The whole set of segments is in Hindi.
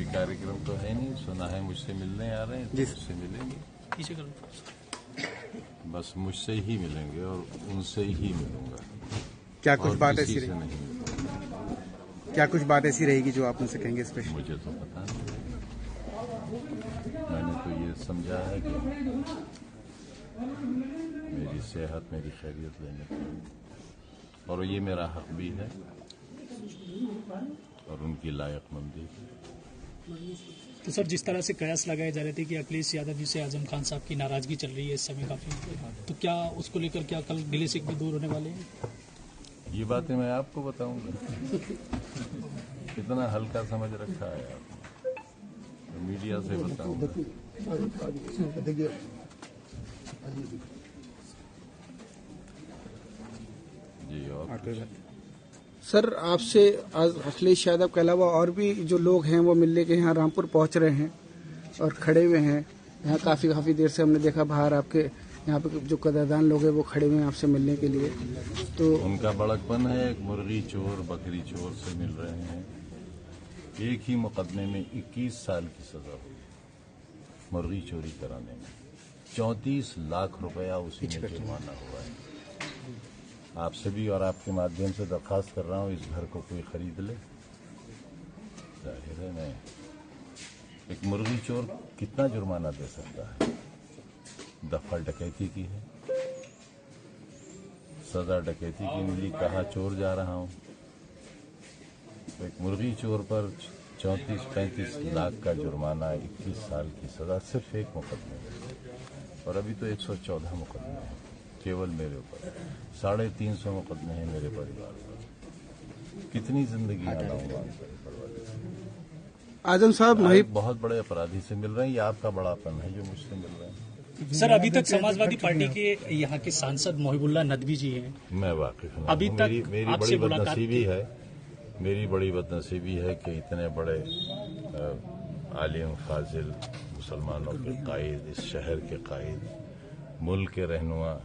कार्यक्रम तो है नहीं, सुना है मुझसे मिलने आ रहे हैं, तो मुझसे मिलेंगे। बस मुझसे ही मिलेंगे और उनसे ही मिलूंगा। क्या कुछ बात ऐसी नहीं रहेगी? क्या कुछ बात ऐसी रहेगी जो आप उनसे कहेंगे स्पेशल? मुझे तो पता नहीं, मैंने तो ये समझा है कि मेरी सेहत, मेरी खैरियत लेने की, और ये मेरा हक भी है और उनकी लायकमंदी। तो सर, जिस तरह से कयास लगाए जा रहे थे कि अखिलेश यादव जी से आजम खान साहब की नाराजगी चल रही है इस समय काफी, तो क्या उसको लेकर क्या कल गिले शिकवे दूर होने वाले हैं? ये बातें मैं आपको बताऊंगा। कितना हल्का समझ रखा है आपने, तो मीडिया से बताऊंगा। जी, और सर, आपसे आज अखिलेश यादव के अलावा और भी जो लोग हैं वो मिलने के यहाँ रामपुर पहुंच रहे हैं और खड़े हुए हैं यहाँ। काफी देर से हमने देखा बाहर आपके यहाँ पे जो कदरदान लोग हैं वो खड़े हुए हैं आपसे मिलने के लिए। तो उनका बड़कपन है, एक मुर्गी चोर बकरी चोर से मिल रहे हैं। एक ही मुकदमे में 21 साल की सजा हुई, मुर्गी चोरी कराने में 34 लाख रुपया उसी में जुर्माना हुआ है। आपसे भी और आपके माध्यम से दरखास्त कर रहा हूं, इस घर को कोई खरीद ले। जाहिर है, मैं एक मुर्गी चोर कितना जुर्माना दे सकता है? दफा डकैती की है, सजा डकैती की मिली, कहा चोर जा रहा हूं। तो एक मुर्गी चोर पर 34-35 लाख का जुर्माना, 21 साल की सजा सिर्फ एक मुकदमे में। और अभी तो 114 मुकदमे हैं केवल मेरे ऊपर, 350 मुकदमे हैं मेरे परिवार पर। कितनी जिंदगी आजम साहब बहुत बड़े अपराधी से मिल रहे हैं। ये आपका बड़ापन है जो मुझसे मिल रहे हैं। सर, अभी तक समाजवादी पार्टी के यहाँ के सांसद मोहिबुल्लाह नदवी जी हैं। मैं वाकिफ हूं। अभी तक मेरी बड़ी बदनसीबी है, मेरी बड़ी बदनसीबी है कि इतने बड़े आलिम फाजिल मुसलमानों के कायद, इस शहर के कायद, मुल्क के रहनुमा,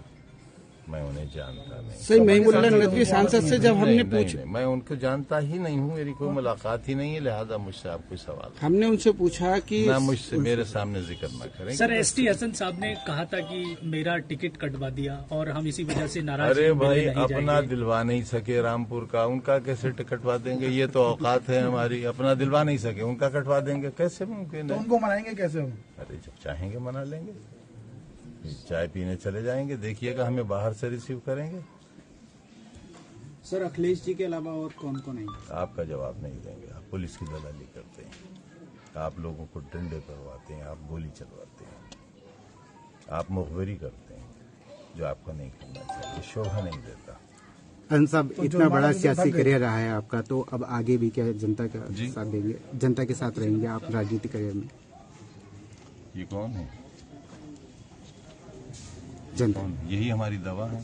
मैं उन्हें जानता नहीं। सही मोहिबुल्लाह नदवी सांसद से जब हमने पूछा, मैं उनको जानता ही नहीं हूँ, मेरी कोई मुलाकात ही नहीं है, लिहाजा मुझसे आप कोई सवाल, हमने उनसे पूछा कि ना मुझसे मेरे सामने जिक्र न करें। सर, एसटी हसन साहब ने कहा था कि मेरा टिकट कटवा दिया और हम इसी वजह से नाराज। अरे भाई, अपना दिलवा नहीं सके रामपुर का, उनका कैसे कटवा देंगे? ये तो औकात है हमारी, अपना दिलवा नहीं सके उनका कटवा देंगे, कैसे मुमकिन है? उनको मनाएंगे कैसे हम? अरे जब चाहेंगे मना लेंगे, चाय पीने चले जाएंगे, देखिएगा हमें बाहर से रिसीव करेंगे। सर, अखिलेश जी के अलावा और कौन कौन है? आपका जवाब नहीं देंगे। आप पुलिस की दलाली करते हैं, आप लोगों को डंडे करवाते हैं, आप गोली चलवाते हैं, आप मुखबिरी करते हैं, जो आपको नहीं करना चाहिए, शोभा नहीं देता। अन साहब, इतना बड़ा सियासी करियर रहा है आपका, तो अब आगे भी क्या जनता का साथ देंगे, जनता के साथ रहेंगे आप राजनीतिक करियर में? ये कौन है? जनता। यही हमारी दवा है।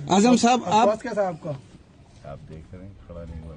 आजम साहब, आप आप देख रहे हैं, खड़ा नहीं हुआ।